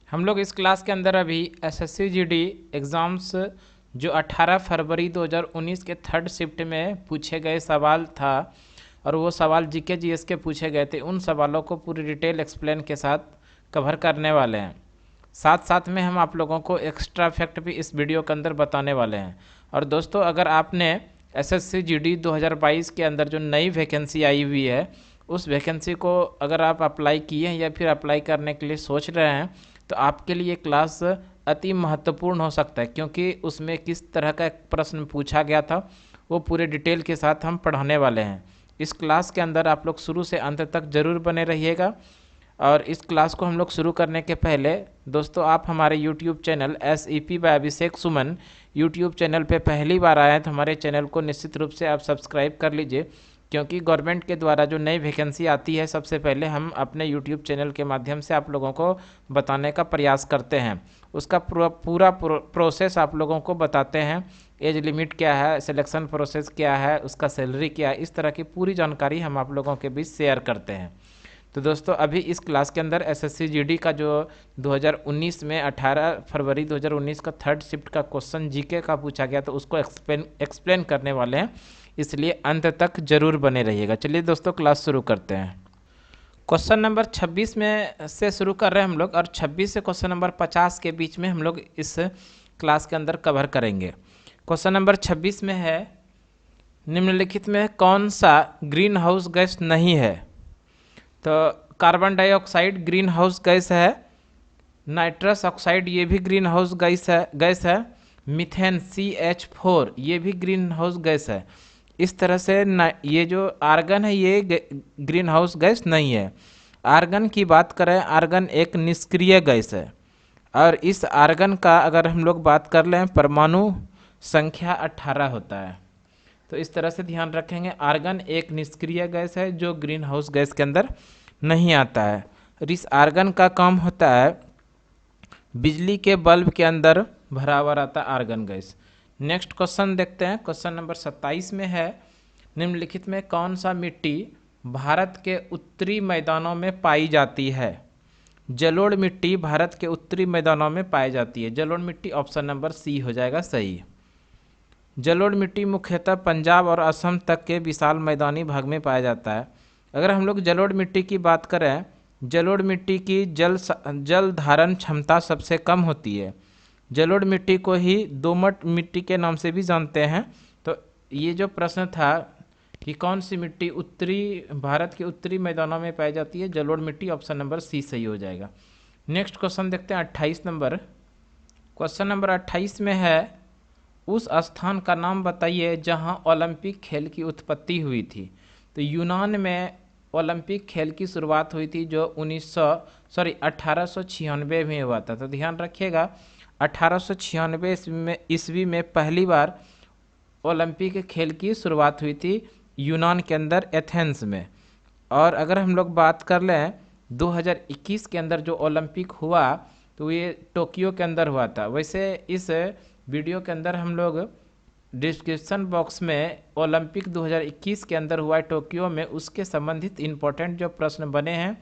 हम लोग इस क्लास के अंदर अभी एसएससी जीडी एग्ज़ाम्स जो 18 फरवरी 2019 के थर्ड शिफ्ट में पूछे गए सवाल था और वो सवाल जीके जीएस के पूछे गए थे, उन सवालों को पूरी डिटेल एक्सप्लेन के साथ कवर करने वाले हैं। साथ साथ में हम आप लोगों को एक्स्ट्रा फैक्ट भी इस वीडियो के अंदर बताने वाले हैं। और दोस्तों, अगर आपने एसएससी जीडी 2022 के अंदर जो नई वैकेंसी आई हुई है, उस वैकेंसी को अगर आप अप्लाई किए हैं या फिर अप्लाई करने के लिए सोच रहे हैं, तो आपके लिए क्लास अति महत्वपूर्ण हो सकता है, क्योंकि उसमें किस तरह का एक प्रश्न पूछा गया था वो पूरे डिटेल के साथ हम पढ़ाने वाले हैं। इस क्लास के अंदर आप लोग शुरू से अंत तक ज़रूर बने रहिएगा। और इस क्लास को हम लोग शुरू करने के पहले दोस्तों, आप हमारे YouTube चैनल SEP बाय अभिषेक सुमन YouTube चैनल पे पहली बार आए हैं तो हमारे चैनल को निश्चित रूप से आप सब्सक्राइब कर लीजिए, क्योंकि गवर्नमेंट के द्वारा जो नई वैकेंसी आती है सबसे पहले हम अपने YouTube चैनल के माध्यम से आप लोगों को बताने का प्रयास करते हैं। उसका पूरा प्रोसेस आप लोगों को बताते हैं। एज लिमिट क्या है, सिलेक्शन प्रोसेस क्या है, उसका सैलरी क्या है, इस तरह की पूरी जानकारी हम आप लोगों के बीच शेयर करते हैं। तो दोस्तों, अभी इस क्लास के अंदर एसएससी जीडी का जो 2019 में 18 फरवरी 2019 का थर्ड शिफ्ट का क्वेश्चन जीके का पूछा गया, तो उसको एक्सप्लेन करने वाले हैं, इसलिए अंत तक जरूर बने रहिएगा। चलिए दोस्तों, क्लास शुरू करते हैं। क्वेश्चन नंबर 26 में से शुरू कर रहे हैं हम लोग, और 26 से क्वेश्चन नंबर 50 के बीच में हम लोग इस क्लास के अंदर कवर करेंगे। क्वेश्चन नंबर 26 में है, निम्नलिखित में कौन सा ग्रीन हाउस गैस नहीं है? तो carbon dioxide green house gas है, नाइट्रस ऑक्साइड ये भी ग्रीन हाउस गैस है, मीथेन CH4 ये भी ग्रीन हाउस गैस है। इस तरह से ये जो आर्गन है ये ग्रीन हाउस गैस नहीं है। आर्गन की बात करें, आर्गन एक निष्क्रिय गैस है, और इस आर्गन का अगर हम लोग बात कर लें, परमाणु संख्या 18 होता है। तो इस तरह से ध्यान रखेंगे, आर्गन एक निष्क्रिय गैस है जो ग्रीन हाउस गैस के अंदर नहीं आता है। और इस आर्गन का काम होता है बिजली के बल्ब के अंदर भरा हुआ रहता है आर्गन गैस। नेक्स्ट क्वेश्चन देखते हैं। क्वेश्चन नंबर 27 में है, निम्नलिखित में कौन सा मिट्टी भारत के उत्तरी मैदानों में पाई जाती है? जलोढ़ मिट्टी भारत के उत्तरी मैदानों में पाई जाती है। जलोढ़ मिट्टी ऑप्शन नंबर सी हो जाएगा सही। जलोढ़ मिट्टी मुख्यतः पंजाब और असम तक के विशाल मैदानी भाग में पाया जाता है। अगर हम लोग जलोढ़ मिट्टी की बात करें, जलोढ़ मिट्टी की जल धारण क्षमता सबसे कम होती है। जलोढ़ मिट्टी को ही दोमट मिट्टी के नाम से भी जानते हैं। तो ये जो प्रश्न था कि कौन सी मिट्टी भारत के उत्तरी मैदानों में पाई जाती है, जलोढ़ मिट्टी ऑप्शन नंबर सी सही हो जाएगा। नेक्स्ट क्वेश्चन देखते हैं 28 नंबर। क्वेश्चन नंबर 28 में है, उस स्थान का नाम बताइए जहां ओलंपिक खेल की उत्पत्ति हुई थी। तो यूनान में ओलंपिक खेल की शुरुआत हुई थी जो 1896 में हुआ था। तो ध्यान रखिएगा, 1896 ईस्वी में पहली बार ओलंपिक खेल की शुरुआत हुई थी यूनान के अंदर, एथेंस में। और अगर हम लोग बात कर लें 2021 के अंदर जो ओलंपिक हुआ, तो ये टोक्यो के अंदर हुआ था। वैसे इस वीडियो के अंदर हम लोग डिस्क्रिप्शन बॉक्स में ओलंपिक 2021 के अंदर हुआ है टोक्यो में, उसके संबंधित इम्पोर्टेंट जो प्रश्न बने हैं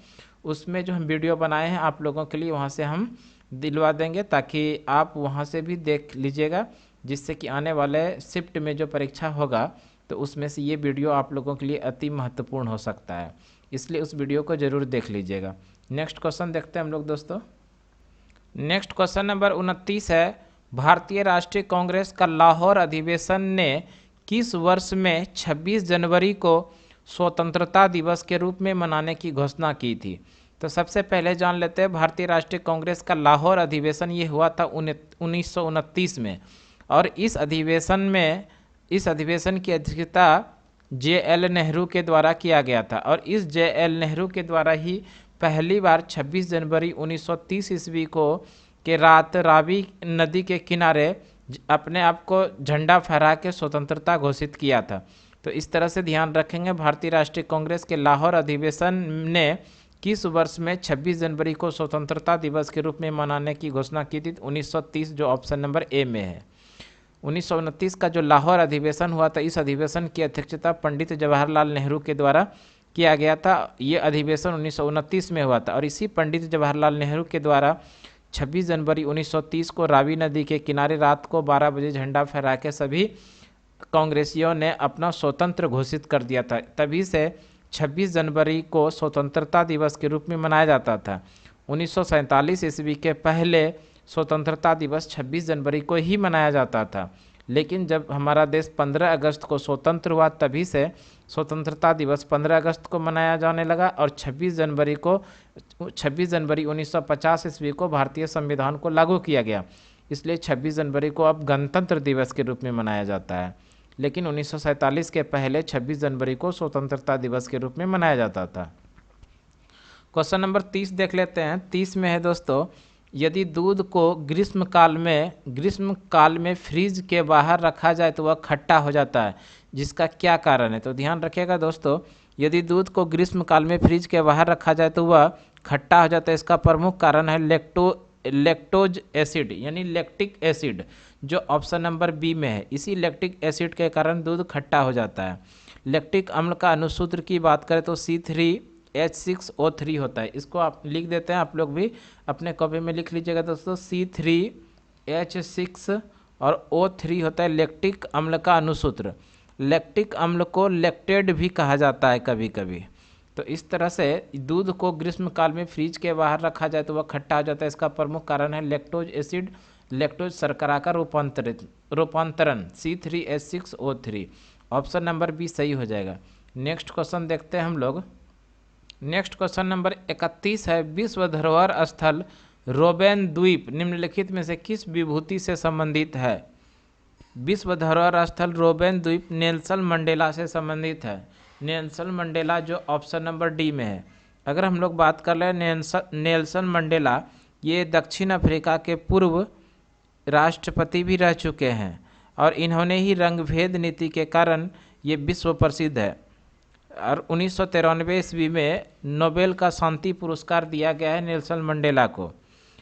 उसमें जो हम वीडियो बनाए हैं आप लोगों के लिए, वहाँ से हम दिलवा देंगे, ताकि आप वहाँ से भी देख लीजिएगा, जिससे कि आने वाले शिफ्ट में जो परीक्षा होगा तो उसमें से ये वीडियो आप लोगों के लिए अति महत्वपूर्ण हो सकता है, इसलिए उस वीडियो को ज़रूर देख लीजिएगा। नेक्स्ट क्वेश्चन देखते हैं हम लोग दोस्तों। नेक्स्ट क्वेश्चन नंबर 29 है, भारतीय राष्ट्रीय कांग्रेस का लाहौर अधिवेशन ने किस वर्ष में 26 जनवरी को स्वतंत्रता दिवस के रूप में मनाने की घोषणा की थी? तो सबसे पहले जान लेते हैं, भारतीय राष्ट्रीय कांग्रेस का लाहौर अधिवेशन ये हुआ था 1929 में, और इस अधिवेशन की अध्यक्षता JL नेहरू के द्वारा किया गया था। और इस JL नेहरू के द्वारा ही पहली बार 26 जनवरी 1930 ईस्वी को के रात रावी नदी के किनारे अपने आप को झंडा फहरा के स्वतंत्रता घोषित किया था। तो इस तरह से ध्यान रखेंगे, भारतीय राष्ट्रीय कांग्रेस के लाहौर अधिवेशन ने किस वर्ष में 26 जनवरी को स्वतंत्रता दिवस के रूप में मनाने की घोषणा की थी? 1930, जो ऑप्शन नंबर ए में है। 1929 का जो लाहौर अधिवेशन हुआ था, इस अधिवेशन की अध्यक्षता पंडित जवाहरलाल नेहरू के द्वारा किया गया था। ये अधिवेशन 1929 में हुआ था, और इसी पंडित जवाहरलाल नेहरू के द्वारा 26 जनवरी 1930 को रावी नदी के किनारे रात को 12 बजे झंडा फहरा के सभी कांग्रेसियों ने अपना स्वतंत्र घोषित कर दिया था। तभी से 26 जनवरी को स्वतंत्रता दिवस के रूप में मनाया जाता था। 1947 ईस्वी के पहले स्वतंत्रता दिवस 26 जनवरी को ही मनाया जाता था, लेकिन जब हमारा देश 15 अगस्त को स्वतंत्र हुआ तभी से स्वतंत्रता दिवस 15 अगस्त को मनाया जाने लगा और 26 जनवरी 1950 ईस्वी को भारतीय संविधान को लागू किया गया। इसलिए 26 जनवरी को अब गणतंत्र दिवस के रूप में मनाया जाता है, लेकिन 1947 के पहले 26 जनवरी को स्वतंत्रता दिवस के रूप में मनाया जाता था। क्वेश्चन नंबर 30 देख लेते हैं। 30 में है दोस्तों, यदि दूध को ग्रीष्म काल में फ्रिज के बाहर रखा जाए तो वह खट्टा हो जाता है, जिसका क्या कारण है? तो ध्यान रखिएगा दोस्तों, यदि दूध को ग्रीष्म काल में फ्रिज के बाहर रखा जाए तो वह खट्टा हो जाता है। इसका प्रमुख कारण है लैक्टोज एसिड यानी लैक्टिक एसिड, जो ऑप्शन नंबर बी में है। इसी लैक्टिक एसिड के कारण दूध खट्टा हो जाता है। लैक्टिक अम्ल का अनुसूत्र की बात करें तो C3H6O3 होता है। इसको आप लिख देते हैं, आप लोग भी अपने कॉपी में लिख लीजिएगा दोस्तों। C3H6 और O3 होता है लैक्टिक अम्ल का अनुसूत्र। लैक्टिक अम्ल को लैक्टेड भी कहा जाता है कभी कभी। तो इस तरह से दूध को ग्रीष्म काल में फ्रिज के बाहर रखा जाए तो वह खट्टा हो जाता है। इसका प्रमुख कारण है लैक्टोज एसिड, लैक्टोज शर्करा का रूपांतरण C3H6O3। ऑप्शन नंबर बी सही हो जाएगा। नेक्स्ट क्वेश्चन देखते हैं हम लोग। नेक्स्ट क्वेश्चन नंबर 31 है, विश्व धरोहर स्थल रोबेन द्वीप निम्नलिखित में से किस विभूति से संबंधित है? विश्व धरोहर स्थल रोबेन द्वीप नेल्सन मंडेला से संबंधित है। नेल्सन मंडेला जो ऑप्शन नंबर डी में है। अगर हम लोग बात कर लें नेल्सन मंडेला, ये दक्षिण अफ्रीका के पूर्व राष्ट्रपति भी रह चुके हैं और इन्होंने ही रंगभेद नीति के कारण ये विश्व प्रसिद्ध है। और 1993 ईस्वी में नोबेल का शांति पुरस्कार दिया गया है नेल्सन मंडेला को।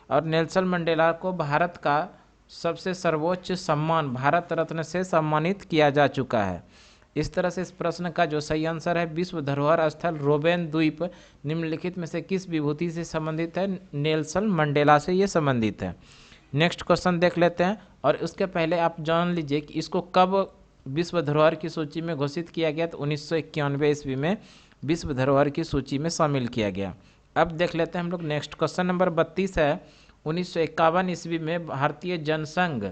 और नेल्सन मंडेला को भारत का सबसे सर्वोच्च सम्मान भारत रत्न से सम्मानित किया जा चुका है। इस तरह से इस प्रश्न का जो सही आंसर है, विश्व धरोहर स्थल रोबेन द्वीप निम्नलिखित में से किस विभूति से संबंधित है? नेल्सन मंडेला से ये संबंधित है। नेक्स्ट क्वेश्चन देख लेते हैं। और उसके पहले आप जान लीजिए कि इसको कब विश्व धरोहर की सूची में घोषित किया गया। तो 1991 ईस्वी में विश्व धरोहर की सूची में शामिल किया गया। अब देख लेते हैं हम लोग नेक्स्ट क्वेश्चन नंबर 32 है, 1951 ईस्वी में भारतीय जनसंघ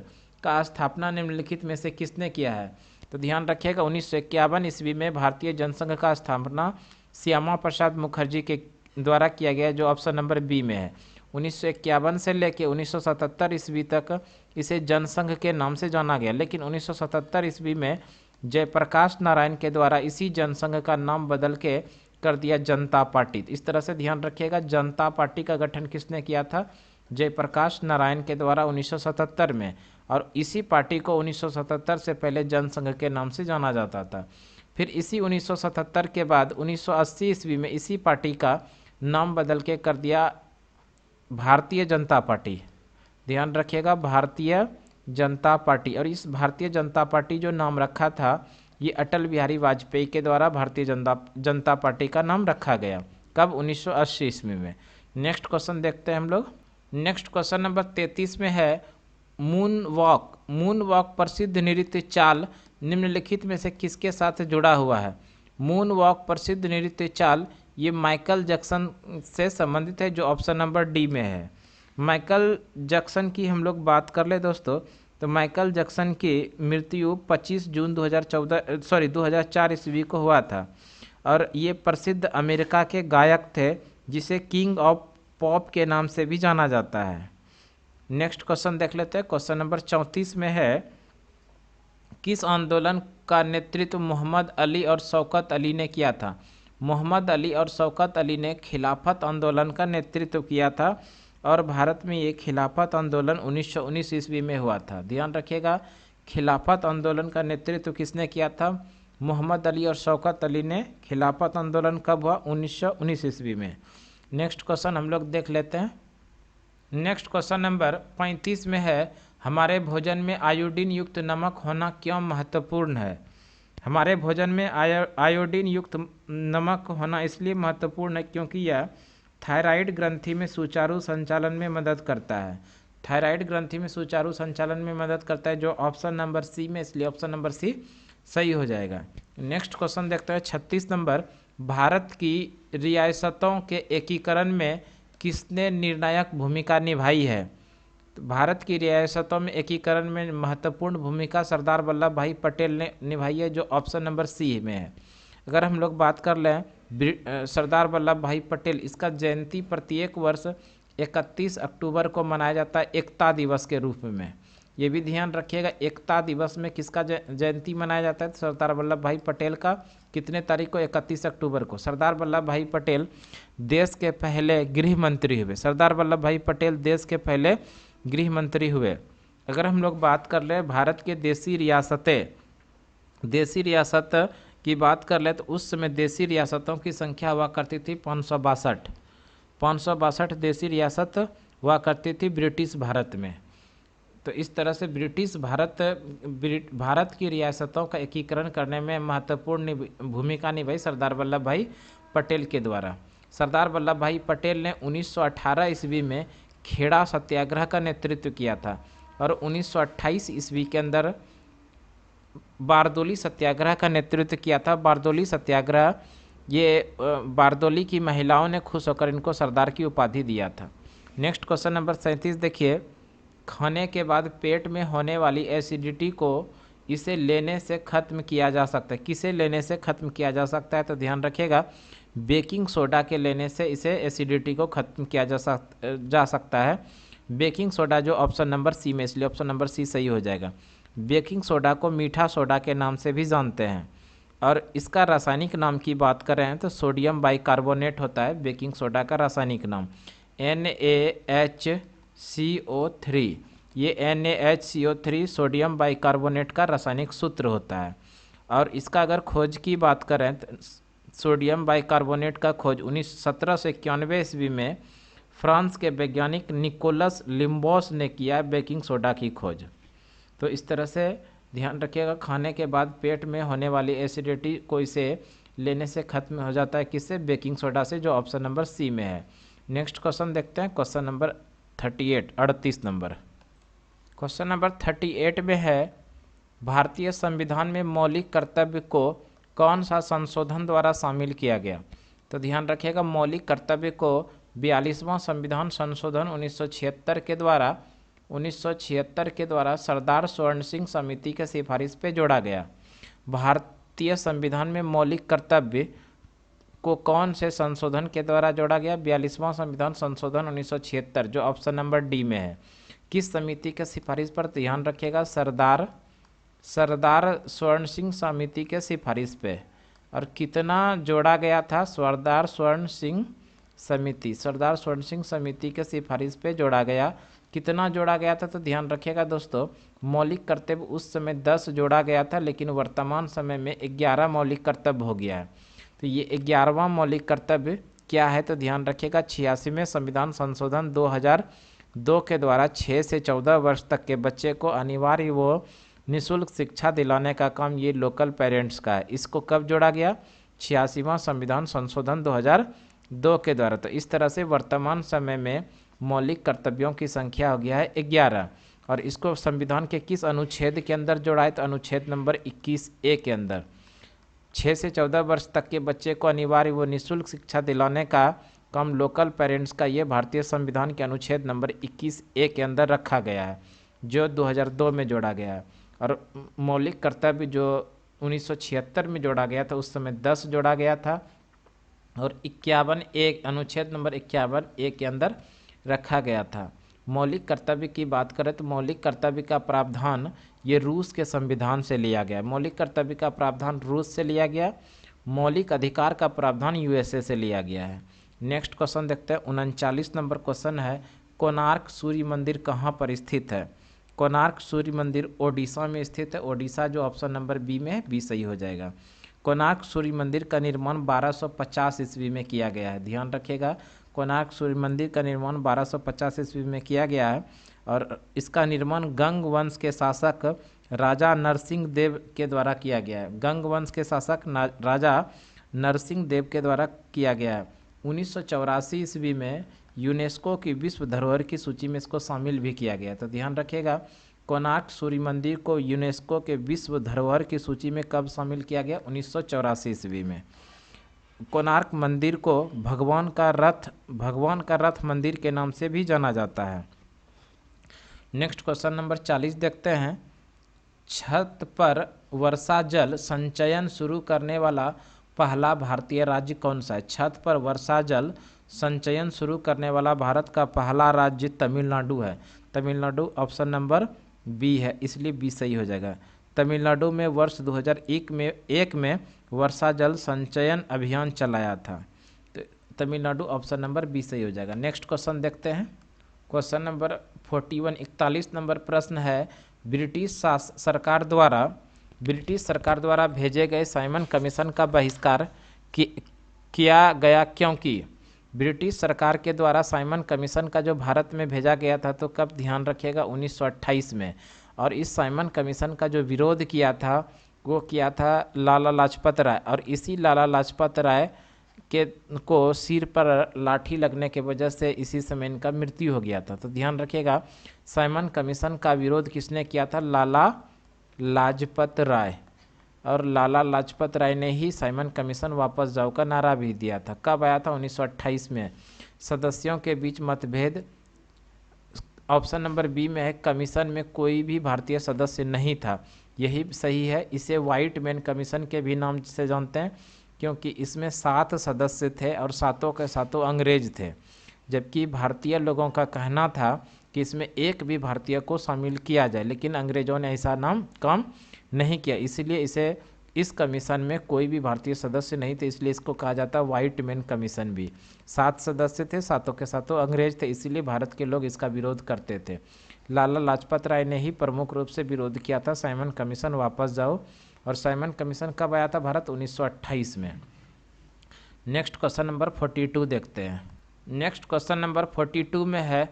का स्थापना निम्नलिखित में से किसने किया है? तो ध्यान रखिएगा, 1951 ईस्वी में भारतीय जनसंघ का स्थापना श्यामा प्रसाद मुखर्जी के द्वारा किया गया, जो ऑप्शन नंबर बी में है। 1951 से लेकर 1977 ईस्वी तक इसे जनसंघ के नाम से जाना गया, लेकिन 1977 ईस्वी में जयप्रकाश नारायण के द्वारा इसी जनसंघ का नाम बदल के कर दिया जनता पार्टी। इस तरह से ध्यान रखिएगा, जनता पार्टी का गठन किसने किया था? जयप्रकाश नारायण के द्वारा 1977 में। और इसी पार्टी को 1977 से पहले जनसंघ के नाम से जाना जाता था। फिर इसी 1977 के बाद 1980 ईस्वी में इसी पार्टी का नाम बदल के कर दिया भारतीय जनता पार्टी। ध्यान रखिएगा, भारतीय जनता पार्टी। और इस भारतीय जनता पार्टी जो नाम रखा था, ये अटल बिहारी वाजपेयी के द्वारा भारतीय जनता पार्टी का नाम रखा गया। कब? 1980 ईस्वी में। नेक्स्ट क्वेश्चन देखते हैं हम लोग। नेक्स्ट क्वेश्चन नंबर 33 में है, मून वॉक प्रसिद्ध नृत्य चाल निम्नलिखित में से किसके साथ जुड़ा हुआ है? मून वॉक प्रसिद्ध नृत्य चाल ये माइकल जैक्सन से संबंधित है, जो ऑप्शन नंबर डी में है। माइकल जैक्सन की हम लोग बात कर ले दोस्तों, तो माइकल जैक्सन की मृत्यु 25 जून 2004 ईस्वी को हुआ था। और ये प्रसिद्ध अमेरिका के गायक थे, जिसे किंग ऑफ पॉप के नाम से भी जाना जाता है। नेक्स्ट क्वेश्चन देख लेते हैं। क्वेश्चन नंबर 34 में है, किस आंदोलन का नेतृत्व मोहम्मद अली और शौकत अली ने किया था? मोहम्मद अली और शौकत अली ने खिलाफत आंदोलन का नेतृत्व किया था और भारत में ये खिलाफत आंदोलन 1919 ईस्वी में हुआ था। ध्यान रखिएगा, खिलाफत आंदोलन का नेतृत्व किसने किया था? मोहम्मद अली और शौकत अली ने। खिलाफत आंदोलन कब हुआ? 1919 ईस्वी में। नेक्स्ट क्वेश्चन हम लोग देख लेते हैं। नेक्स्ट क्वेश्चन नंबर 35 में है, हमारे भोजन में आयोडीन युक्त नमक होना क्यों महत्वपूर्ण है? हमारे भोजन में आयोडीन युक्त नमक होना इसलिए महत्वपूर्ण है क्योंकि यह थायराइड ग्रंथि में सुचारू संचालन में मदद करता है। थायराइड ग्रंथि में सुचारू संचालन में मदद करता है, जो ऑप्शन नंबर सी में, इसलिए ऑप्शन नंबर सी सही हो जाएगा। नेक्स्ट क्वेश्चन देखते हैं 36 नंबर। भारत की रियासतों के एकीकरण में किसने निर्णायक भूमिका निभाई है? तो भारत की रियासतों में एकीकरण में महत्वपूर्ण भूमिका सरदार वल्लभ भाई पटेल ने निभाई है, जो ऑप्शन नंबर सी में है। अगर हम लोग बात कर लें सरदार वल्लभ भाई पटेल, इसका जयंती प्रत्येक वर्ष 31 अक्टूबर को मनाया जाता है एकता दिवस के रूप में। ये भी ध्यान रखिएगा, एकता दिवस में किसका जयंती मनाया जाता है? तो सरदार वल्लभ भाई पटेल का। कितने तारीख को? 31 अक्टूबर को। सरदार वल्लभ भाई पटेल देश के पहले गृह मंत्री हुए। सरदार वल्लभ भाई पटेल देश के पहले गृह मंत्री हुए। अगर हम लोग बात कर ले भारत के देसी रियासतें, देसी रियासत की बात कर ले तो उस समय देसी रियासतों की संख्या हुआ करती थी 562। 562 देसी रियासत हुआ करती थी ब्रिटिश भारत में। तो इस तरह से ब्रिटिश भारत की रियासतों का एकीकरण करने में महत्वपूर्ण भूमिका निभाई सरदार वल्लभ भाई पटेल के द्वारा। सरदार वल्लभ भाई पटेल ने 1918 ईस्वी में खेड़ा सत्याग्रह का नेतृत्व किया था और 1928 ईस्वी के अंदर बारदोली सत्याग्रह का नेतृत्व किया था। बारदोली सत्याग्रह, ये बारदोली की महिलाओं ने खुश होकर इनको सरदार की उपाधि दिया था। नेक्स्ट क्वेश्चन नंबर 37 देखिए। खाने के बाद पेट में होने वाली एसिडिटी को इसे लेने से खत्म किया जा सकता है। किसे लेने से खत्म किया जा सकता है? तो ध्यान रखिएगा, बेकिंग सोडा के लेने से इसे एसिडिटी को खत्म किया जा सकता है। बेकिंग सोडा, जो ऑप्शन नंबर सी में, इसलिए ऑप्शन नंबर सी सही हो जाएगा। बेकिंग सोडा को मीठा सोडा के नाम से भी जानते हैं और इसका रासायनिक नाम की बात करें तो सोडियम बाइकार्बोनेट होता है बेकिंग सोडा का रासायनिक नाम, NaHCO3। ये NaHCO3 सोडियम बाइकार्बोनेट का रासायनिक सूत्र होता है। और इसका अगर खोज की बात करें तो सोडियम बाइकार्बोनेट का खोज 1791 ईस्वी में फ्रांस के वैज्ञानिक निकोलस लिम्बोस ने किया बेकिंग सोडा की खोज। तो इस तरह से ध्यान रखिएगा, खाने के बाद पेट में होने वाली एसिडिटी को इसे लेने से खत्म हो जाता है। किससे? बेकिंग सोडा से, जो ऑप्शन नंबर सी में है। नेक्स्ट क्वेश्चन देखते हैं, question number 38 number. Question number 38 में है, भारतीय संविधान में मौलिक कर्तव्य को कौन सा संशोधन द्वारा शामिल किया गया? तो ध्यान रखिएगा, मौलिक कर्तव्य को 42वां संविधान संशोधन 1976 के द्वारा सरदार स्वर्ण सिंह समिति के सिफारिश पे जोड़ा गया। भारतीय संविधान में मौलिक कर्तव्य को कौन से संशोधन के द्वारा जोड़ा गया? 42वां संविधान संशोधन 1976, जो ऑप्शन नंबर डी में है। किस समिति के सिफारिश पर? ध्यान रखिएगा, सरदार स्वर्ण सिंह समिति के सिफारिश पे। और कितना जोड़ा गया था? सरदार स्वर्ण सिंह समिति के सिफारिश पे जोड़ा गया। कितना जोड़ा गया था? तो ध्यान रखिएगा दोस्तों, मौलिक कर्तव्य उस समय 10 जोड़ा गया था, लेकिन वर्तमान समय में 11 मौलिक कर्तव्य हो गया है। तो ये 11वां मौलिक कर्तव्य क्या है? तो ध्यान रखिएगा, 86वें संविधान संशोधन 2002 के द्वारा 6 से 14 वर्ष तक के बच्चे को अनिवार्य व निःशुल्क शिक्षा दिलाने का काम ये लोकल पेरेंट्स का है। इसको कब जोड़ा गया? 86वां संविधान संशोधन 2002 के द्वारा। तो इस तरह से वर्तमान समय में मौलिक कर्तव्यों की संख्या हो गया है 11। और इसको संविधान के किस अनुच्छेद के अंदर जोड़ा है? तो अनुच्छेद नंबर 21A के अंदर। 6 से 14 वर्ष तक के बच्चे को अनिवार्य व निःशुल्क शिक्षा दिलाने का काम लोकल पेरेंट्स का ये भारतीय संविधान के अनुच्छेद नंबर 21A के अंदर रखा गया है, जो 2002 में जोड़ा गया है। और मौलिक कर्तव्य जो 1976 में जोड़ा गया था, उस समय 10 जोड़ा गया था और 51A अनुच्छेद नंबर 51A के अंदर रखा गया था। मौलिक कर्तव्य की बात करें तो मौलिक कर्तव्य का प्रावधान ये रूस के संविधान से लिया गया। मौलिक कर्तव्य का प्रावधान रूस से लिया गया। मौलिक अधिकार का प्रावधान USA से लिया गया है। नेक्स्ट क्वेश्चन देखते हैं, 39 नंबर क्वेश्चन है, कोणार्क सूर्य मंदिर कहाँ पर स्थित है? कोणार्क सूर्य मंदिर ओडिशा में स्थित है। ओडिशा, जो ऑप्शन नंबर बी में है, बी सही हो जाएगा। कोणार्क सूर्य मंदिर का निर्माण 1250 ईस्वी में किया गया है। ध्यान रखिएगा, कोणार्क सूर्य मंदिर का निर्माण 1250 ईस्वी में किया गया है और इसका निर्माण गंग वंश के शासक राजा नरसिंह देव के द्वारा किया गया है। गंग वंश के शासक राजा नरसिंह देव के द्वारा किया गया है। 1984 ईस्वी में यूनेस्को की विश्व धरोहर की सूची में इसको शामिल भी किया गया। तो ध्यान रखिएगा, कोणार्क सूर्य मंदिर को यूनेस्को के विश्व धरोहर की सूची में कब शामिल किया गया? 1984 ईस्वी में। कोणार्क मंदिर को भगवान का रथ मंदिर के नाम से भी जाना जाता है। नेक्स्ट क्वेश्चन नंबर 40 देखते हैं। छत पर वर्षा जल संचयन शुरू करने वाला पहला भारतीय राज्य कौन सा है? छत पर वर्षा जल संचयन शुरू करने वाला भारत का पहला राज्य तमिलनाडु है। तमिलनाडु ऑप्शन नंबर बी है, इसलिए बी सही हो जाएगा। तमिलनाडु में वर्ष 2001 में वर्षा जल संचयन अभियान चलाया था। तो तमिलनाडु ऑप्शन नंबर बी सही हो जाएगा। नेक्स्ट क्वेश्चन देखते हैं। क्वेश्चन नंबर 41 41 नंबर प्रश्न है, ब्रिटिश सरकार द्वारा भेजे गए साइमन कमीशन का बहिष्कार किया गया क्योंकि? ब्रिटिश सरकार के द्वारा साइमन कमीशन का जो भारत में भेजा गया था, तो कब? ध्यान रखिएगा 1928 में। और इस साइमन कमीशन का जो विरोध किया था वो किया था लाला लाजपत राय, और इसी लाला लाजपत राय को सिर पर लाठी लगने के वजह से इसी समय इनका मृत्यु हो गया था। तो ध्यान रखिएगा, साइमन कमीशन का विरोध किसने किया था? लाला लाजपत राय। और लाला लाजपत राय ने ही साइमन कमीशन वापस जाओ का नारा भी दिया था। कब आया था? 1928 में। सदस्यों के बीच मतभेद, ऑप्शन नंबर बी में है, कमीशन में कोई भी भारतीय सदस्य नहीं था, यही सही है। इसे व्हाइट मैन कमीशन के भी नाम से जानते हैं क्योंकि इसमें 7 सदस्य थे और सातों के सातों अंग्रेज थे, जबकि भारतीय लोगों का कहना था कि इसमें एक भी भारतीय को शामिल किया जाए, लेकिन अंग्रेजों ने ऐसा नाम काम नहीं किया, इसलिए इस कमीशन में कोई भी भारतीय सदस्य नहीं थे, इसलिए इसको कहा जाता है व्हाइट मैन कमीशन भी। 7 सदस्य थे, सातों के सातों अंग्रेज थे, इसीलिए भारत के लोग इसका विरोध करते थे। लाला लाजपत राय ने ही प्रमुख रूप से विरोध किया था साइमन कमीशन वापस जाओ। और साइमन कमीशन कब आया था भारत? 1928 में। नेक्स्ट क्वेश्चन नंबर 42 देखते हैं। नेक्स्ट क्वेश्चन नंबर 42 में है,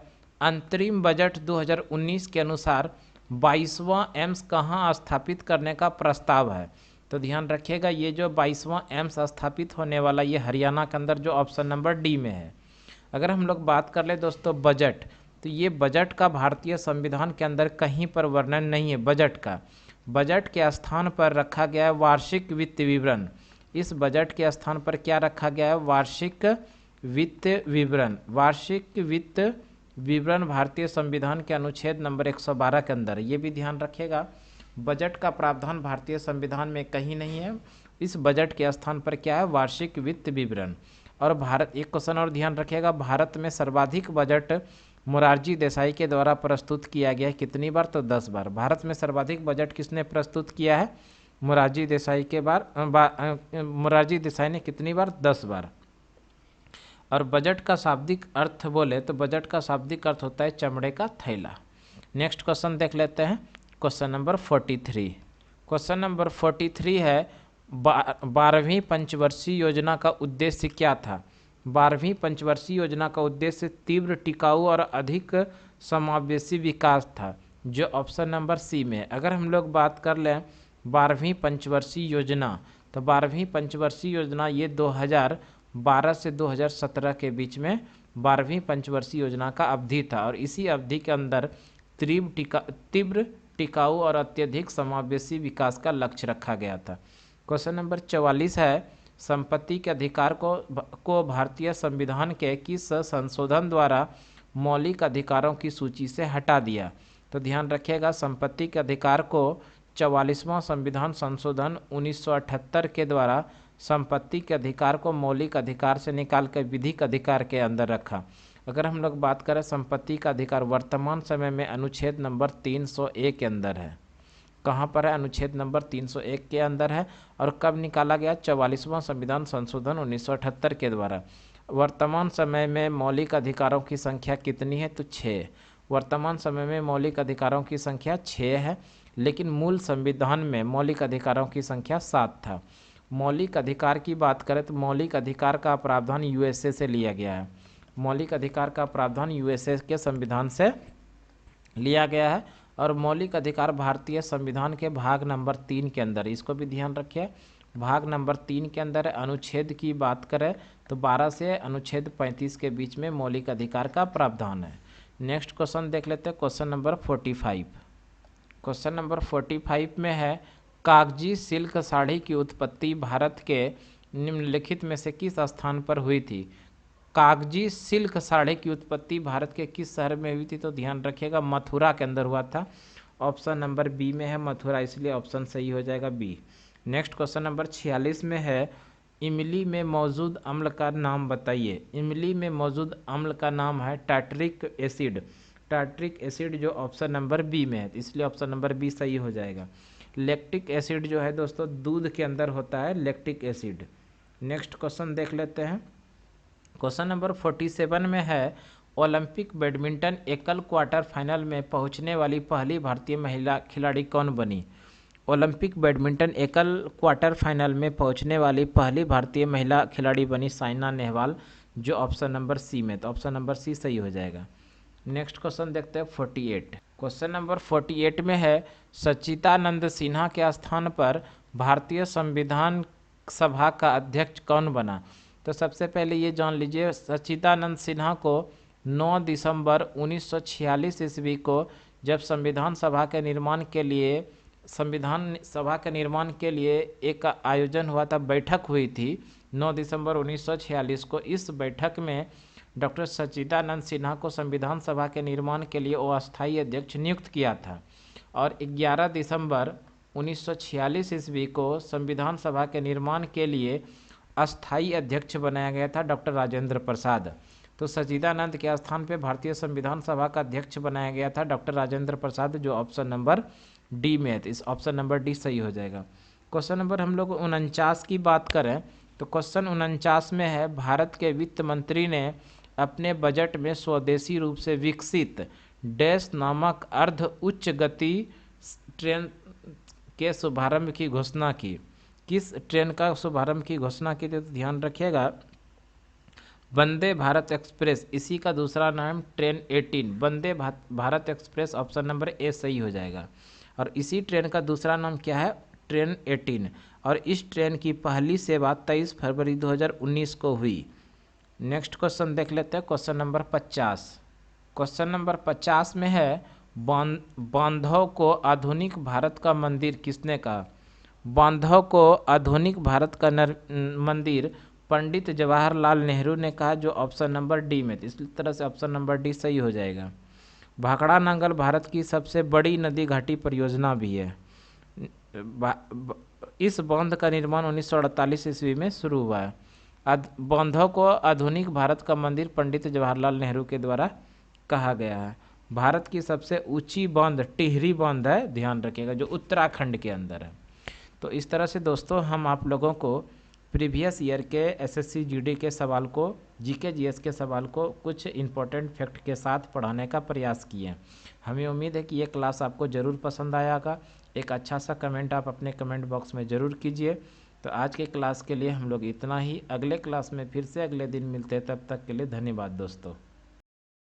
अंतरिम बजट 2019 के अनुसार 22वां एम्स कहाँ स्थापित करने का प्रस्ताव है? तो ध्यान रखिएगा, ये जो 22वां एम्स स्थापित होने वाला ये हरियाणा के अंदर जो ऑप्शन नंबर डी में है। अगर हम लोग बात कर ले दोस्तों बजट, तो ये बजट का भारतीय संविधान के अंदर कहीं पर वर्णन नहीं है बजट का। बजट के स्थान पर रखा गया है वार्षिक वित्त विवरण। इस बजट के स्थान पर क्या रखा गया है? वार्षिक वित्त विवरण। वार्षिक वित्त विवरण भारतीय संविधान के अनुच्छेद नंबर 112 के अंदर, ये भी ध्यान रखिएगा। बजट का प्रावधान भारतीय संविधान में कहीं नहीं है। इस बजट के स्थान पर क्या है? वार्षिक वित्त विवरण। और भारत, एक क्वेश्चन और ध्यान रखिएगा, भारत में सर्वाधिक बजट मोरारजी देसाई के द्वारा प्रस्तुत किया गया है कितनी बार? तो 10 बार। भारत में सर्वाधिक बजट किसने प्रस्तुत किया है? मोरारजी देसाई के मोरारजी देसाई ने कितनी बार? 10 बार। और बजट का शाब्दिक अर्थ बोले तो बजट का शाब्दिक अर्थ होता है चमड़े का थैला। नेक्स्ट क्वेश्चन देख लेते हैं, क्वेश्चन नंबर 43। क्वेश्चन नंबर 43 है, 12वीं पंचवर्षीय योजना का उद्देश्य क्या था? 12वीं पंचवर्षीय योजना का उद्देश्य तीव्र, टिकाऊ और अधिक समावेशी विकास था, जो ऑप्शन नंबर सी में। अगर हम लोग बात कर लें 12वीं पंचवर्षीय योजना, तो 12वीं पंचवर्षीय योजना ये 2012 से 2017 के बीच में 12वीं पंचवर्षीय योजना का अवधि था, और इसी अवधि के अंदर तीव्र, टिकाऊ और अत्यधिक समावेशी विकास का लक्ष्य रखा गया था। क्वेश्चन नंबर 44 है, संपत्ति के अधिकार को भारतीय संविधान के किस संशोधन द्वारा मौलिक अधिकारों की सूची से हटा दिया? तो ध्यान रखिएगा, संपत्ति के अधिकार को 44वां संविधान संशोधन 1978 के द्वारा संपत्ति के अधिकार को मौलिक अधिकार से निकाल कर विधिक अधिकार के अंदर रखा। अगर हम लोग बात करें संपत्ति का अधिकार वर्तमान समय में अनुच्छेद नंबर 301 के अंदर है। कहाँ पर है? अनुच्छेद नंबर 301 के अंदर है। और कब निकाला गया? 44वां संविधान संशोधन 1978 के द्वारा। वर्तमान समय में मौलिक अधिकारों की संख्या कितनी है? तो 6। वर्तमान समय में मौलिक अधिकारों की संख्या 6 है, लेकिन मूल संविधान में मौलिक अधिकारों की संख्या 7 था। मौलिक अधिकार की बात करें तो मौलिक अधिकार का प्रावधान यूएसए से लिया गया है। मौलिक अधिकार का प्रावधान यूएसए के संविधान से लिया गया है, और मौलिक अधिकार भारतीय संविधान के भाग नंबर 3 के अंदर, इसको भी ध्यान रखिए, भाग नंबर 3 के अंदर है। अनुच्छेद की बात करें तो 12 से अनुच्छेद 35 के बीच में मौलिक अधिकार का प्रावधान है। नेक्स्ट क्वेश्चन देख लेते हैं, क्वेश्चन नंबर 45। क्वेश्चन नंबर 45 में है, कागजी सिल्क साड़ी की उत्पत्ति भारत के निम्नलिखित में से किस स्थान पर हुई थी? कागजी सिल्क साड़ी की उत्पत्ति भारत के किस शहर में हुई थी? तो ध्यान रखिएगा, मथुरा के अंदर हुआ था। ऑप्शन नंबर बी में है मथुरा, इसलिए ऑप्शन सही हो जाएगा बी। नेक्स्ट क्वेश्चन नंबर 46 में है, इमली में मौजूद अम्ल का नाम बताइए। इमली में मौजूद अम्ल का नाम है टार्टरिक एसिड। टार्टरिक एसिड जो ऑप्शन नंबर बी में है, इसलिए ऑप्शन नंबर बी सही हो जाएगा। लैक्टिक एसिड जो है दोस्तों दूध के अंदर होता है लैक्टिक एसिड। नेक्स्ट क्वेश्चन देख लेते हैं, क्वेश्चन नंबर 47 में है, ओलंपिक बैडमिंटन एकल क्वार्टर फाइनल में पहुंचने वाली पहली भारतीय महिला खिलाड़ी कौन बनी? ओलंपिक बैडमिंटन एकल क्वार्टर फाइनल में पहुंचने वाली पहली भारतीय महिला खिलाड़ी बनी साइना नेहवाल, जो ऑप्शन नंबर सी में, तो ऑप्शन नंबर सी सही हो जाएगा। नेक्स्ट क्वेश्चन देखते हैं 48। क्वेश्चन नंबर 48 में है, सच्चिदानंद सिन्हा के स्थान पर भारतीय संविधान सभा का अध्यक्ष कौन बना? तो सबसे पहले ये जान लीजिए, सच्चिदानंद सिन्हा को 9 दिसंबर 1946 ईस्वी को जब संविधान सभा के निर्माण के लिए एक आयोजन हुआ था, बैठक हुई थी 9 दिसंबर 1946 को। इस बैठक में डॉक्टर सच्चिदानंद सिन्हा को संविधान सभा के निर्माण के लिए अस्थायी अध्यक्ष नियुक्त किया था, और 11 दिसंबर 1946 ईस्वी को संविधान सभा के निर्माण के लिए अस्थायी अध्यक्ष बनाया गया था डॉक्टर राजेंद्र प्रसाद। तो सच्चिदानंद के स्थान पे भारतीय संविधान सभा का अध्यक्ष बनाया गया था डॉक्टर राजेंद्र प्रसाद, जो ऑप्शन नंबर डी में है, तो इस ऑप्शन नंबर डी सही हो जाएगा। क्वेश्चन नंबर हम लोग 49 की बात करें तो क्वेश्चन 49 में है, भारत के वित्त मंत्री ने अपने बजट में स्वदेशी रूप से विकसित डैश नामक अर्ध उच्च गति ट्रेन के शुभारंभ की घोषणा की। किस ट्रेन का शुभारंभ की घोषणा की? तो ध्यान रखिएगा, वंदे भारत एक्सप्रेस, इसी का दूसरा नाम train 18, Vande Bharat express, option number A सही हो जाएगा। और इसी ट्रेन का दूसरा नाम क्या है? ट्रेन 18। और इस ट्रेन की पहली सेवा 23 फरवरी 2019 को हुई। नेक्स्ट क्वेश्चन देख लेते हैं, क्वेश्चन नंबर 50। क्वेश्चन नंबर 50 में है, बांधव को आधुनिक भारत का मंदिर किसने कहा? बांधव को आधुनिक भारत का मंदिर पंडित जवाहरलाल नेहरू ने कहा, जो ऑप्शन नंबर डी में, इस तरह से ऑप्शन नंबर डी सही हो जाएगा। भाखड़ा नांगल भारत की सबसे बड़ी नदी घाटी परियोजना भी है। इस बांध का निर्माण 1948 ईस्वी में शुरू हुआ है। बांधव को आधुनिक भारत का मंदिर पंडित जवाहरलाल नेहरू के द्वारा कहा गया है। भारत की सबसे ऊंची बांध टिहरी बांध है, ध्यान रखिएगा, जो उत्तराखंड के अंदर है। तो इस तरह से दोस्तों हम आप लोगों को प्रीवियस ईयर के एसएससी जीडी के सवाल को, जीके जीएस के सवाल को कुछ इंपॉर्टेंट फैक्ट के साथ पढ़ाने का प्रयास किए। हमें उम्मीद है कि ये क्लास आपको ज़रूर पसंद आएगा। एक अच्छा सा कमेंट आप अपने कमेंट बॉक्स में ज़रूर कीजिए। तो आज के क्लास के लिए हम लोग इतना ही। अगले क्लास में फिर से अगले दिन मिलते हैं, तब तक के लिए धन्यवाद दोस्तों।